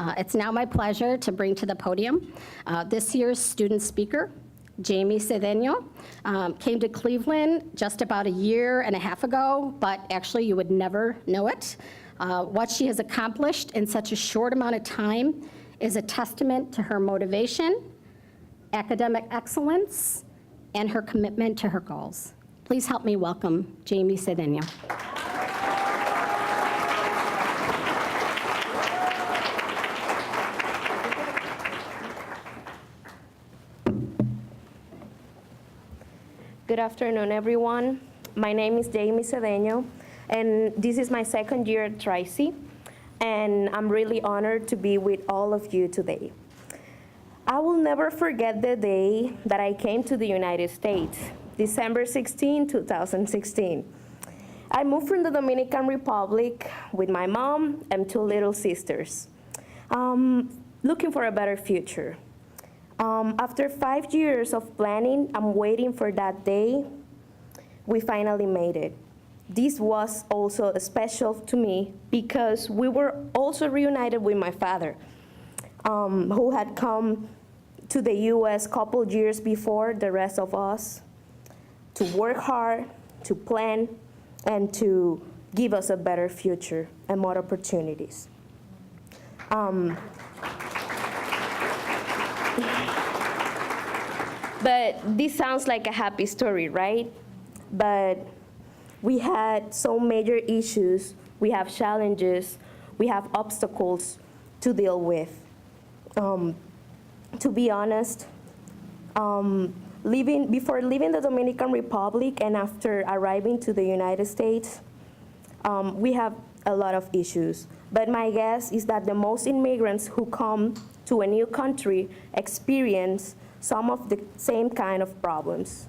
It's now my pleasure to bring to the podium this year's student speaker, Yeymi Cedeño. Came to Cleveland just about a year and a half ago, but actually you would never know it. What she has accomplished in such a short amount of time is a testament to her motivation, academic excellence, and her commitment to her goals. Please help me welcome Yeymi Cedeño. Good afternoon, everyone. My name is Yeymi Cedeño, and this is my second year at Tri-C, and I'm really honored to be with all of you today. I will never forget the day that I came to the United States, December 16, 2016. I moved from the Dominican Republic with my mom and two little sisters, looking for a better future. After 5 years of planning and waiting for that day, we finally made it. This was also special to me because we were also reunited with my father, who had come to the US a couple years before the rest of us to work hard, to plan, and to give us a better future and more opportunities. But this sounds like a happy story, right? But we had so major issues, we have challenges, we have obstacles to deal with. To be honest, before leaving the Dominican Republic and after arriving to the United States, we have a lot of issues. But my guess is that the most immigrants who come to a new country experience some of the same kind of problems.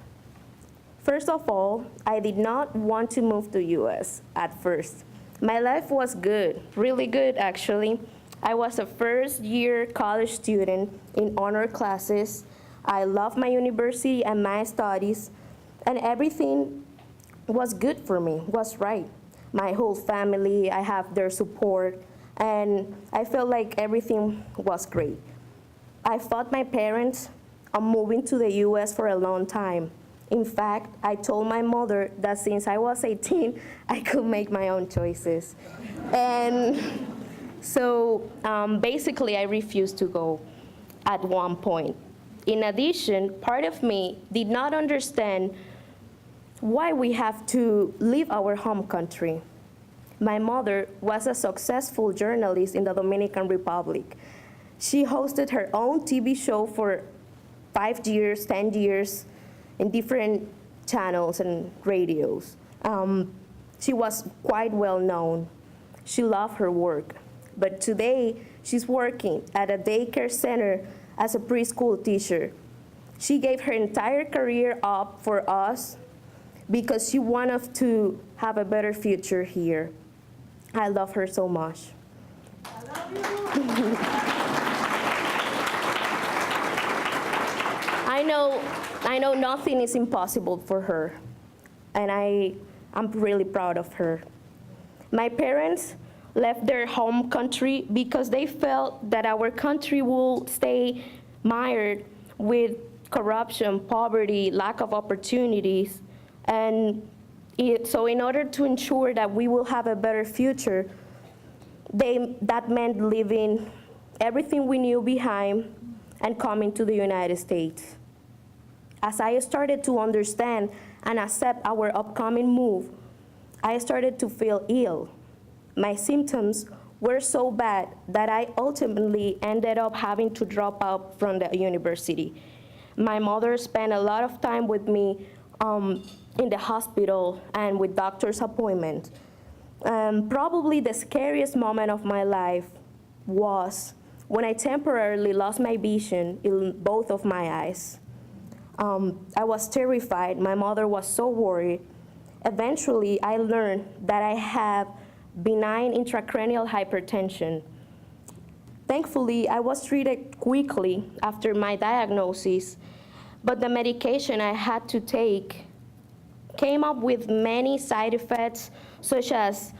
First of all, I did not want to move to US at first. My life was good, really good actually. I was a first-year college student in honor classes. I loved my university and my studies, and everything was good for me, was right. My whole family, I have their support, and I felt like everything was great. I fought my parents on moving to the US for a long time. In fact, I told my mother that since I was 18, I could make my own choices. And so basically, I refused to go at one point. In addition, part of me did not understand why we have to leave our home country. My mother was a successful journalist in the Dominican Republic. She hosted her own TV show for 5 years, 10 years, in different channels and radios. She was quite well known. She loved her work. But today, she's working at a daycare center as a preschool teacher. She gave her entire career up for us because she wanted us to have a better future here. I love her so much. I love you. I know nothing is impossible for her, and I'm really proud of her. My parents left their home country because they felt that our country will stay mired with corruption, poverty, lack of opportunities, and so in order to ensure that we will have a better future, that meant leaving everything we knew behind and coming to the United States. As I started to understand and accept our upcoming move, I started to feel ill. My symptoms were so bad that I ultimately ended up having to drop out from the university. My mother spent a lot of time with me in the hospital and with doctor's appointments. Probably the scariest moment of my life was when I temporarily lost my vision in both of my eyes. I was terrified. My mother was so worried. Eventually, I learned that I have benign intracranial hypertension. Thankfully, I was treated quickly after my diagnosis, but the medication I had to take came up with many side effects, such as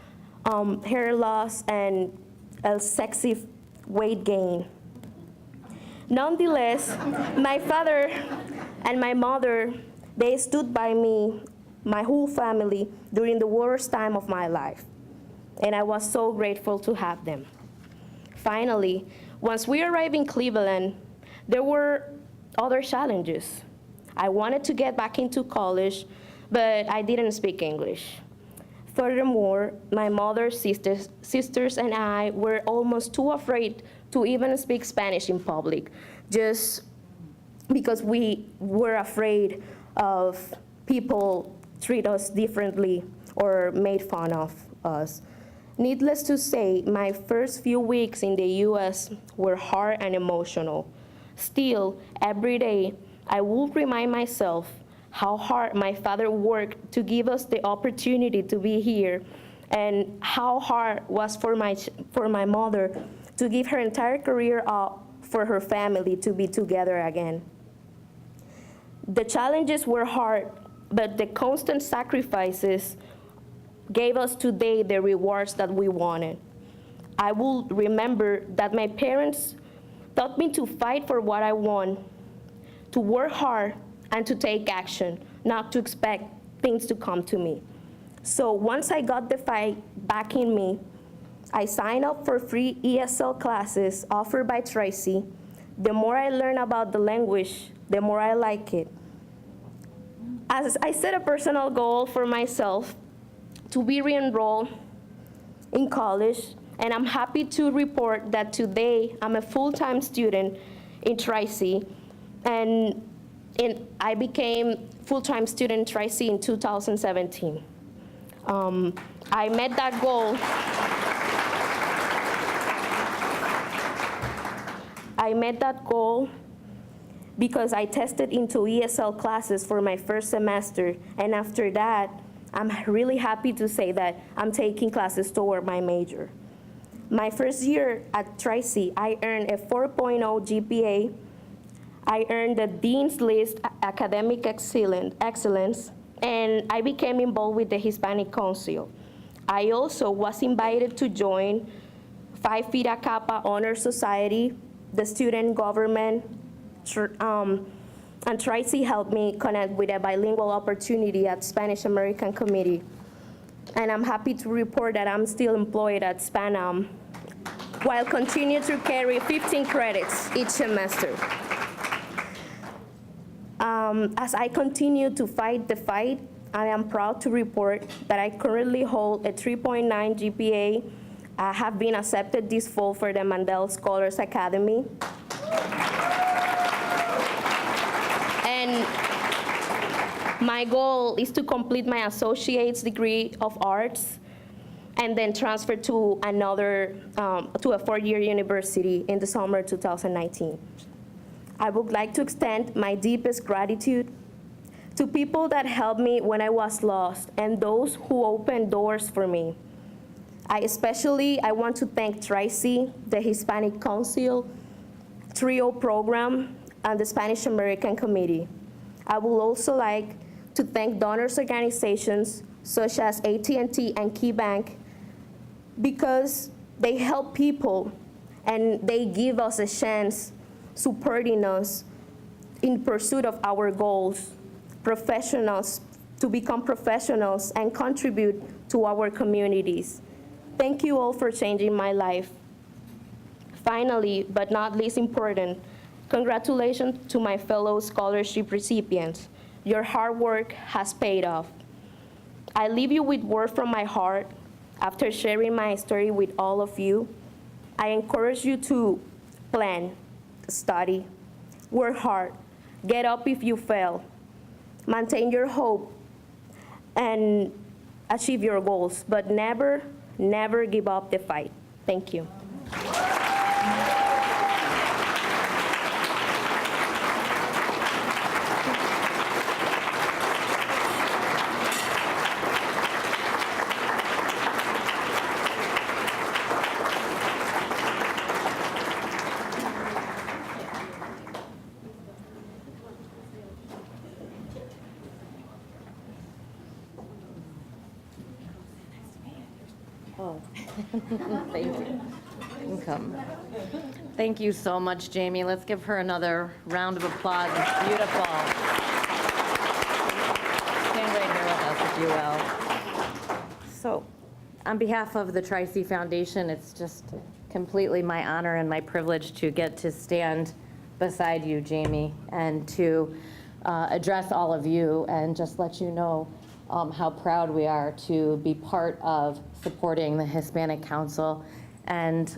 hair loss and excessive weight gain. Nonetheless, my father and my mother, they stood by me, my whole family, during the worst time of my life. And I was so grateful to have them. Finally, once we arrived in Cleveland, there were other challenges. I wanted to get back into college, but I didn't speak English. Furthermore, my mother's sisters and I were almost too afraid to even speak Spanish in public, just because we were afraid of people treat us differently or made fun of us. Needless to say, my first few weeks in the US were hard and emotional. Still, every day, I would remind myself how hard my father worked to give us the opportunity to be here, and how hard it was for my mother to give her entire career up for her family to be together again. The challenges were hard, but the constant sacrifices gave us today the rewards that we wanted. I will remember that my parents taught me to fight for what I want, to work hard, and to take action, not to expect things to come to me. So once I got the fight back in me, I signed up for free ESL classes offered by Tri-C. The more I learn about the language, the more I like it. As I set a personal goal for myself to be re-enrolled in college, and I'm happy to report that today I'm a full-time student in Tri-C, and I became full-time student in Tri-C in 2017. I met that goal. I met that goal because I tested into ESL classes for my first semester, and after that, I'm really happy to say that I'm taking classes toward my major. My first year at Tri-C, I earned a 4.0 GPA. I earned the Dean's List Academic Excellence, and I became involved with the Hispanic Council. I also was invited to join Phi Theta Kappa Honor Society, the student government, and Tri-C helped me connect with a bilingual opportunity at Spanish American Committee. And I'm happy to report that I'm still employed at SPANAM, while continuing to carry 15 credits each semester. As I continue to fight the fight, I am proud to report that I currently hold a 3.9 GPA. I have been accepted this fall for the Mandel Scholars Academy. And my goal is to complete my associate's degree of arts and then transfer to to a four-year university in the summer 2019. I would like to extend my deepest gratitude to people that helped me when I was lost and those who opened doors for me. I want to thank Tri-C, the Hispanic Council, TRIO program, and the Spanish American Committee. I would also like to thank donors organizations such as AT&T and KeyBank, because they help people and they give us a chance, supporting us in pursuit of our goals, professionals, to become professionals and contribute to our communities. Thank you all for changing my life. Finally, but not least important, congratulations to my fellow scholarship recipients. Your hard work has paid off. I leave you with words from my heart. After sharing my story with all of you, I encourage you to plan, study, work hard, get up if you fail, maintain your hope, and achieve your goals, but never, never give up the fight. Thank you. Oh, thank you. income. Thank you so much, Yeymi. Let's give her another round of applause. It's beautiful. Stand right here with us, if you will. So, on behalf of the Tri-C Foundation, it's just completely my honor and my privilege to get to stand beside you, Yeymi, and to address all of you and just let you know how proud we are to be part of supporting the Hispanic Council. And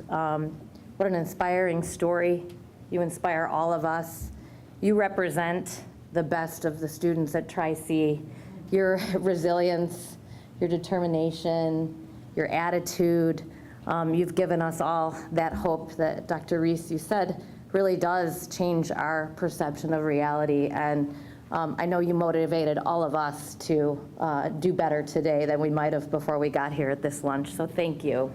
what an inspiring story. You inspire all of us. You represent the best of the students at Tri-C. Your resilience, your determination, your attitude, you've given us all that hope that Dr. Reese, you said, really does change our perception of reality. And I know you motivated all of us to do better today than we might have before we got here at this lunch. So thank you.